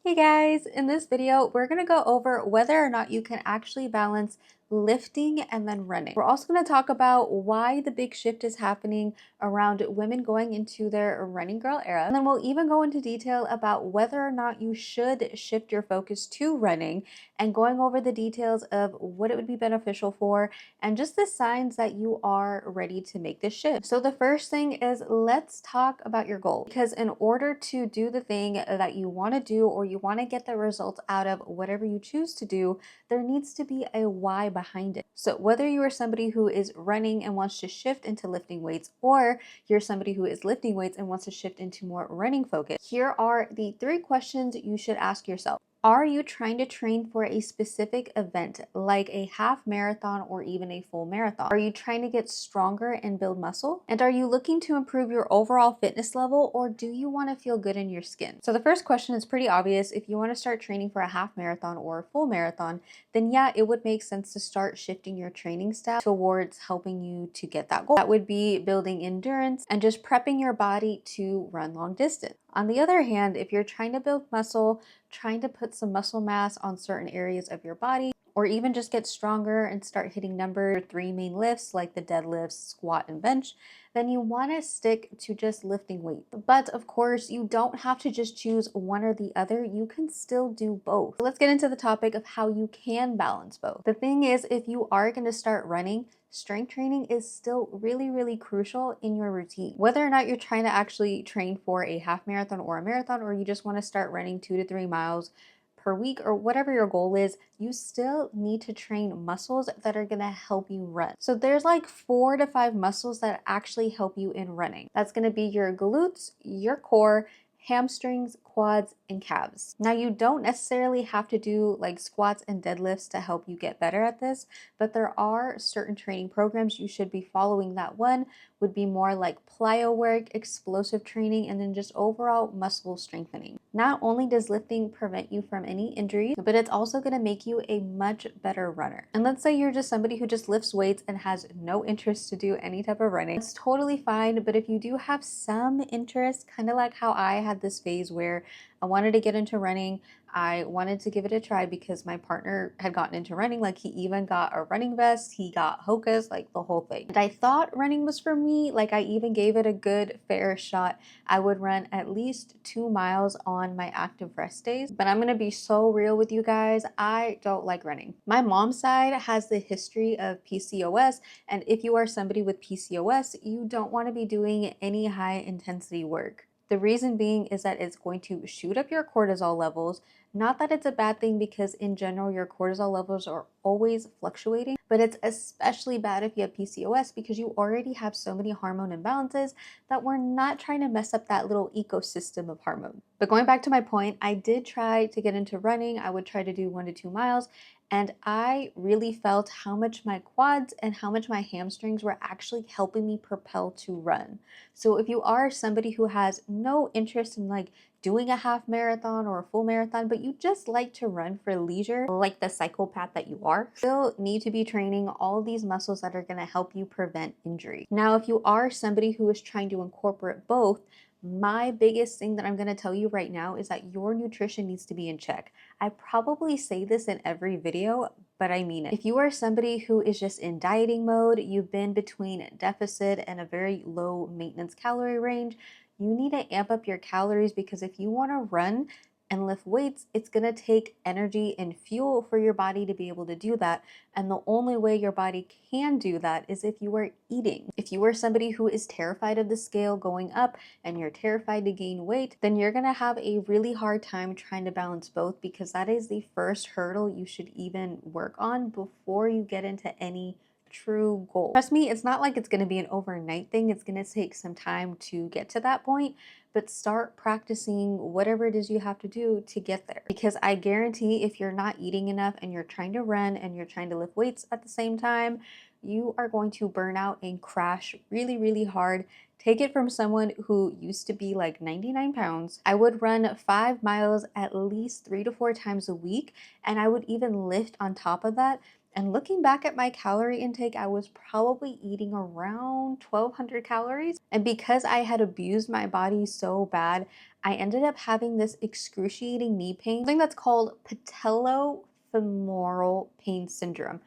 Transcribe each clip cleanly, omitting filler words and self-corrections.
Hey guys, in this video, we're going to go over whether or not you can actually balance lifting and then running. We're also going to talk about why the big shift is happening around women going into their running girl era. And then we'll even go into detail about whether or not you should shift your focus to running and going over the details of what it would be beneficial for and just the signs that you are ready to make this shift. So the first thing is let's talk about your goal, because in order to do the thing that you want to do or you want to get the results out of whatever you choose to do, there needs to be a why behind it. So whether you are somebody who is running and wants to shift into lifting weights, or you're somebody who is lifting weights and wants to shift into more running focus, here are the 3 questions you should ask yourself. Are you trying to train for a specific event like a half marathon or even a full marathon? Are you trying to get stronger and build muscle? And are you looking to improve your overall fitness level, or do you want to feel good in your skin? So the first question is pretty obvious. If you want to start training for a half marathon or a full marathon, then yeah, it would make sense to start shifting your training style towards helping you to get that goal. That would be building endurance and just prepping your body to run long distance. On the other hand, if you're trying to build muscle, trying to put some muscle mass on certain areas of your body, or even just get stronger and start hitting number 3 main lifts like the deadlifts, squat, and bench, then you want to stick to just lifting weight. But of course, you don't have to just choose one or the other. You can still do both. So let's get into the topic of how you can balance both. The thing is, if you are going to start running, strength training is still really crucial in your routine. Whether or not you're trying to actually train for a half marathon or a marathon, or you just want to start running 2 to 3 miles per week or whatever your goal is, you still need to train muscles that are going to help you run. So there's like 4 to 5 muscles that actually help you in running. That's going to be your glutes, your core, hamstrings, quads, and calves. Now, you don't necessarily have to do like squats and deadlifts to help you get better at this, but there are certain training programs you should be following. That one would be more like plyo work, explosive training, and then just overall muscle strengthening. Not only does lifting prevent you from any injuries, but it's also going to make you a much better runner. And let's say you're just somebody who just lifts weights and has no interest to do any type of running. It's totally fine, but if you do have some interest, kind of like how I had this phase where I wanted to get into running, I wanted to give it a try because my partner had gotten into running. Like, he even got a running vest, he got Hokas, like the whole thing. And I thought running was for me. Like, I even gave it a good fair shot. I would run at least 2 miles on my active rest days. But I'm gonna be so real with you guys, I don't like running. My mom's side has the history of PCOS, and if you are somebody with PCOS, you don't want to be doing any high intensity work. The reason being is that it's going to shoot up your cortisol levels. Not that it's a bad thing, because in general your cortisol levels are always fluctuating, but it's especially bad if you have PCOS because you already have so many hormone imbalances that we're not trying to mess up that little ecosystem of hormones. But going back to my point, I did try to get into running. I would try to do 1 to 2 miles, and I really felt how much my quads and how much my hamstrings were actually helping me propel to run. So if you are somebody who has no interest in like doing a half marathon or a full marathon, but you just like to run for leisure, like the psychopath that you are, still need to be training all these muscles that are going to help you prevent injury. Now, if you are somebody who is trying to incorporate both, my biggest thing that I'm going to tell you right now is that your nutrition needs to be in check. I probably say this in every video, but I mean it. If you are somebody who is just in dieting mode, you've been between deficit and a very low maintenance calorie range, you need to amp up your calories, because if you want to run and lift weights, it's going to take energy and fuel for your body to be able to do that. And the only way your body can do that is if you are eating. If you are somebody who is terrified of the scale going up and you're terrified to gain weight, then you're going to have a really hard time trying to balance both, because that is the first hurdle you should even work on before you get into any true goal. Trust me, it's not like it's going to be an overnight thing. It's going to take some time to get to that point, but start practicing whatever it is you have to do to get there. Because I guarantee if you're not eating enough and you're trying to run and you're trying to lift weights at the same time, you are going to burn out and crash really, really hard. Take it from someone who used to be like 99 pounds. I would run 5 miles at least 3 to 4 times a week, and I would even lift on top of that. And looking back at my calorie intake, I was probably eating around 1,200 calories. And because I had abused my body so bad, I ended up having this excruciating knee pain, something that's called patellofemoral pain syndrome.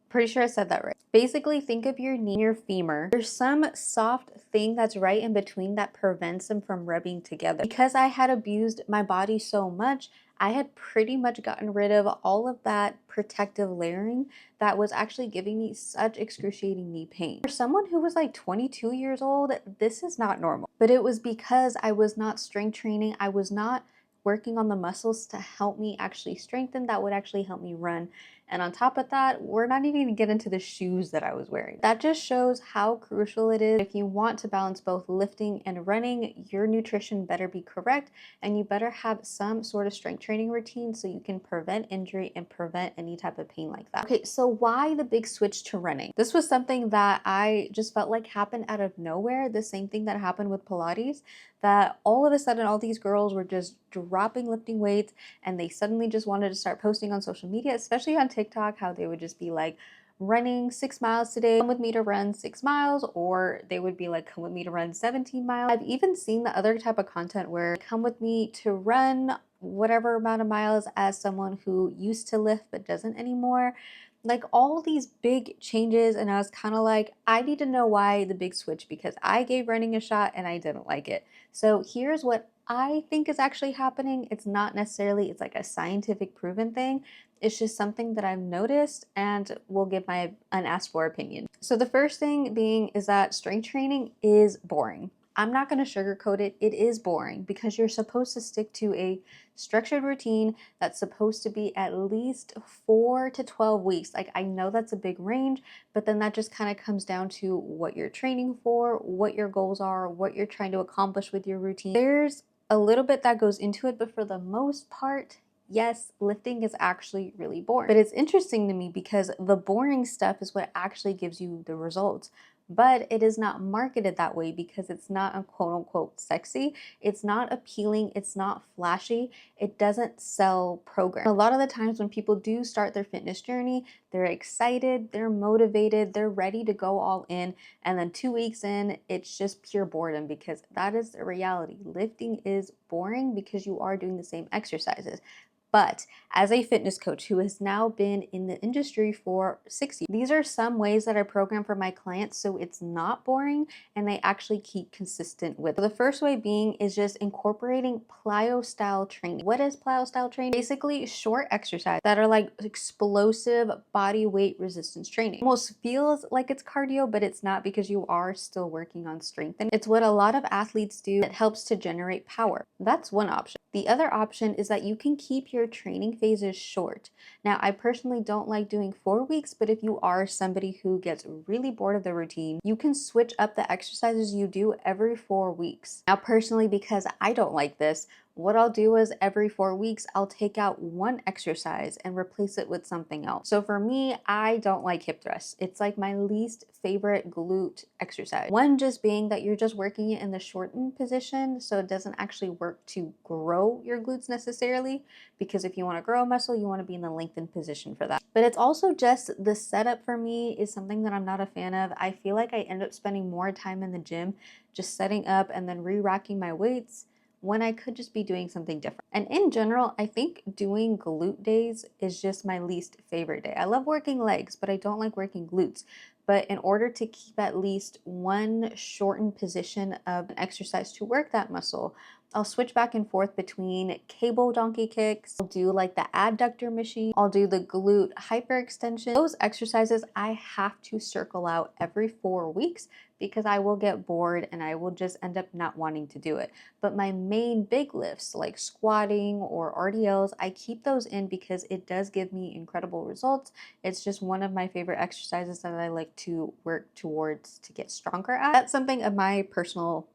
Pretty sure I said that right. Basically, think of your knee, your femur. There's some soft thing that's right in between that prevents them from rubbing together. Because I had abused my body so much, I had pretty much gotten rid of all of that protective layering that was actually giving me such excruciating knee pain. For someone who was like 22 years old, this is not normal. But it was because I was not strength training. I was not working on the muscles to help me actually strengthen, that would actually help me run. And on top of that, we're not even gonna get into the shoes that I was wearing. That just shows how crucial it is. If you want to balance both lifting and running, your nutrition better be correct, and you better have some sort of strength training routine so you can prevent injury and prevent any type of pain like that. Okay, so why the big switch to running? This was something that I just felt like happened out of nowhere. The same thing that happened with Pilates, that all of a sudden all these girls were just dropping lifting weights, and they suddenly just wanted to start posting on social media, especially on TikTok, how they would just be like, running 6 miles today, come with me to run 6 miles, or they would be like, come with me to run 17 miles. I've even seen the other type of content where come with me to run whatever amount of miles as someone who used to lift but doesn't anymore. Like all these big changes, and I was kind of like, I need to know why the big switch, because I gave running a shot and I didn't like it. So here's what I think is actually happening. It's not necessarily, it's like a scientific proven thing. It's just something that I've noticed, and will give my unasked for opinion. So the first thing being is that strength training is boring. I'm not going to sugarcoat it. It is boring because you're supposed to stick to a structured routine that's supposed to be at least 4 to 12 weeks. Like, I know that's a big range, but then that just kind of comes down to what you're training for, what your goals are, what you're trying to accomplish with your routine. There's a little bit that goes into it, but for the most part, yes, lifting is actually really boring. But it's interesting to me because the boring stuff is what actually gives you the results. But it is not marketed that way because it's not a quote unquote sexy. It's not appealing. It's not flashy. It doesn't sell programs. A lot of the times when people do start their fitness journey, they're excited, they're motivated, they're ready to go all in. And then 2 weeks in, it's just pure boredom, because that is the reality. Lifting is boring because you are doing the same exercises. But as a fitness coach who has now been in the industry for 6 years, these are some ways that I program for my clients so it's not boring and they actually keep consistent with it. So the first way being is just incorporating plyo style training. What is plyo style training? Basically short exercises that are like explosive body weight resistance training. Almost feels like it's cardio, but it's not, because you are still working on strength. And it's what a lot of athletes do that helps to generate power. That's one option. The other option is that you can keep your training phases short. Now, I personally don't like doing 4 weeks, but if you are somebody who gets really bored of the routine, you can switch up the exercises you do every 4 weeks. Now, personally, because I don't like this, what I'll do is every 4 weeks, I'll take out one exercise and replace it with something else. So for me, I don't like hip thrusts. It's like my least favorite glute exercise. One just being that you're just working it in the shortened position, so it doesn't actually work to grow your glutes necessarily, because if you want to grow a muscle, you want to be in the lengthened position for that. But it's also just the setup for me is something that I'm not a fan of. I feel like I end up spending more time in the gym just setting up and then re-racking my weights, when I could just be doing something different. And in general, I think doing glute days is just my least favorite day. I love working legs, but I don't like working glutes. But in order to keep at least one shortened position of an exercise to work that muscle, I'll switch back and forth between cable donkey kicks. I'll do like the adductor machine. I'll do the glute hyperextension. Those exercises I have to circle out every 4 weeks because I will get bored and I will just end up not wanting to do it. But my main big lifts like squatting or RDLs, I keep those in because it does give me incredible results. It's just one of my favorite exercises that I like to work towards to get stronger at. That's something of my personal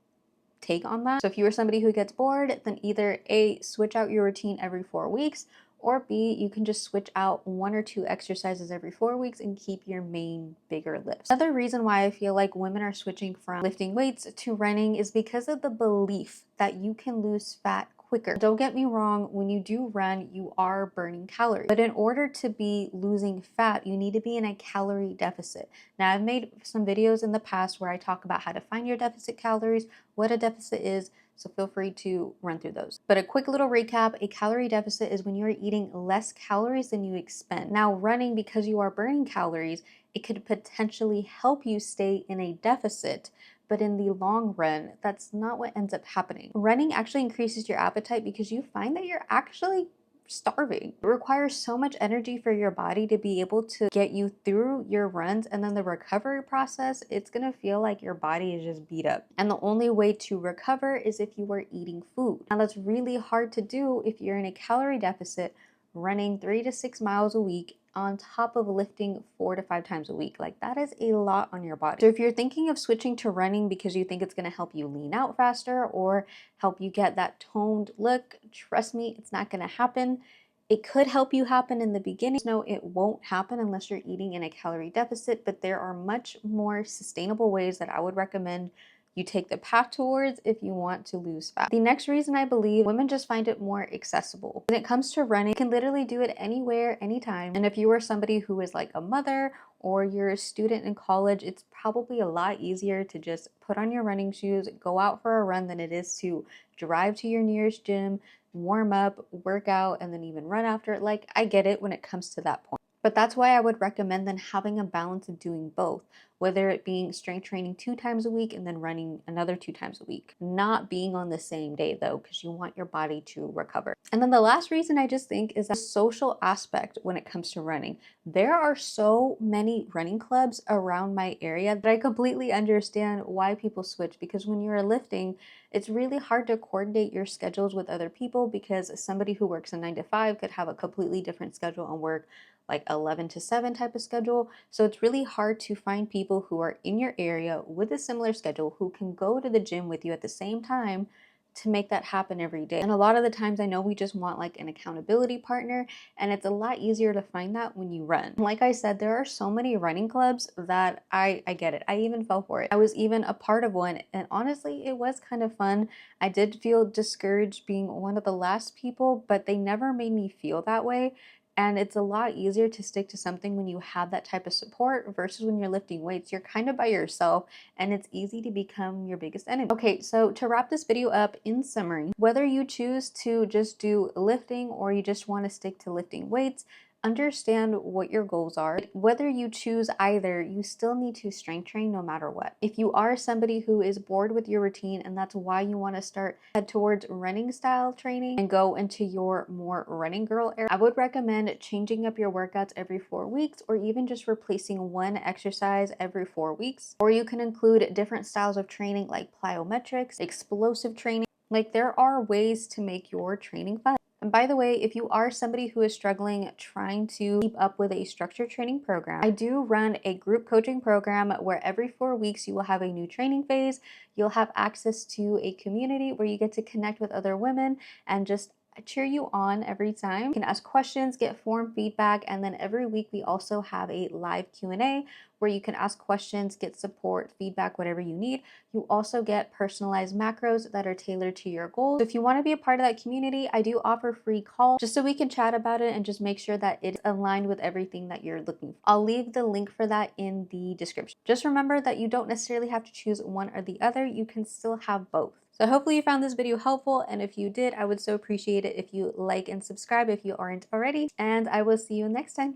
take on that. So if you are somebody who gets bored, then either A, switch out your routine every 4 weeks, or B, you can just switch out 1 or 2 exercises every 4 weeks and keep your main bigger lifts. Another reason why I feel like women are switching from lifting weights to running is because of the belief that you can lose fat quicker. Don't get me wrong, when you do run, you are burning calories. But in order to be losing fat, you need to be in a calorie deficit. Now, I've made some videos in the past where I talk about how to find your deficit calories, what a deficit is, so feel free to run through those. But a quick little recap, a calorie deficit is when you're eating less calories than you expend. Now, running, because you are burning calories, it could potentially help you stay in a deficit, but in the long run, that's not what ends up happening. Running actually increases your appetite because you find that you're actually starving. It requires so much energy for your body to be able to get you through your runs, and then the recovery process, it's gonna feel like your body is just beat up. And the only way to recover is if you are eating food. Now that's really hard to do if you're in a calorie deficit, running 3 to 6 miles a week on top of lifting 4 to 5 times a week. Like, that is a lot on your body. So if you're thinking of switching to running because you think it's gonna help you lean out faster or help you get that toned look, trust me, it's not gonna happen. It could help you happen in the beginning. No, it won't happen unless you're eating in a calorie deficit, but there are much more sustainable ways that I would recommend you take the path towards if you want to lose fat. The next reason I believe women just find it more accessible. When it comes to running, you can literally do it anywhere, anytime. And if you are somebody who is like a mother or you're a student in college, it's probably a lot easier to just put on your running shoes, go out for a run than it is to drive to your nearest gym, warm up, work out, and then even run after it. Like, I get it when it comes to that point. But that's why I would recommend then having a balance of doing both, whether it being strength training 2 times a week and then running another 2 times a week. Not being on the same day though, because you want your body to recover. And then the last reason I just think is the social aspect when it comes to running. There are so many running clubs around my area that I completely understand why people switch, because when you're lifting, it's really hard to coordinate your schedules with other people because somebody who works a 9 to 5 could have a completely different schedule and work like 11 to 7 type of schedule. So it's really hard to find people who are in your area with a similar schedule who can go to the gym with you at the same time to make that happen every day. And a lot of the times I know we just want like an accountability partner, and it's a lot easier to find that when you run. Like I said, there are so many running clubs that I get it. I even fell for it. I was even a part of one, and honestly, it was kind of fun. I did feel discouraged being one of the last people, but they never made me feel that way. And it's a lot easier to stick to something when you have that type of support versus when you're lifting weights. You're kind of by yourself and it's easy to become your biggest enemy. Okay, so to wrap this video up, in summary, whether you choose to just do lifting or you just want to stick to lifting weights, understand what your goals are. Whether you choose either, you still need to strength train no matter what. If you are somebody who is bored with your routine and that's why you want to head towards running style training and go into your more running girl era, I would recommend changing up your workouts every 4 weeks, or even just replacing one exercise every 4 weeks. Or you can include different styles of training like plyometrics, explosive training. Like, there are ways to make your training fun. And by the way, if you are somebody who is struggling trying to keep up with a structured training program, I do run a group coaching program where every 4 weeks you will have a new training phase. You'll have access to a community where you get to connect with other women and just cheer you on every time. You can ask questions, get form feedback, and then every week we also have a live Q&A where you can ask questions, get support, feedback, whatever you need. You also get personalized macros that are tailored to your goals. If you want to be a part of that community, I do offer free calls just so we can chat about it and just make sure that it's aligned with everything that you're looking for. I'll leave the link for that in the description. Just remember that you don't necessarily have to choose one or the other. You can still have both. So hopefully you found this video helpful, and if you did, I would so appreciate it if you like and subscribe if you aren't already, and I will see you next time.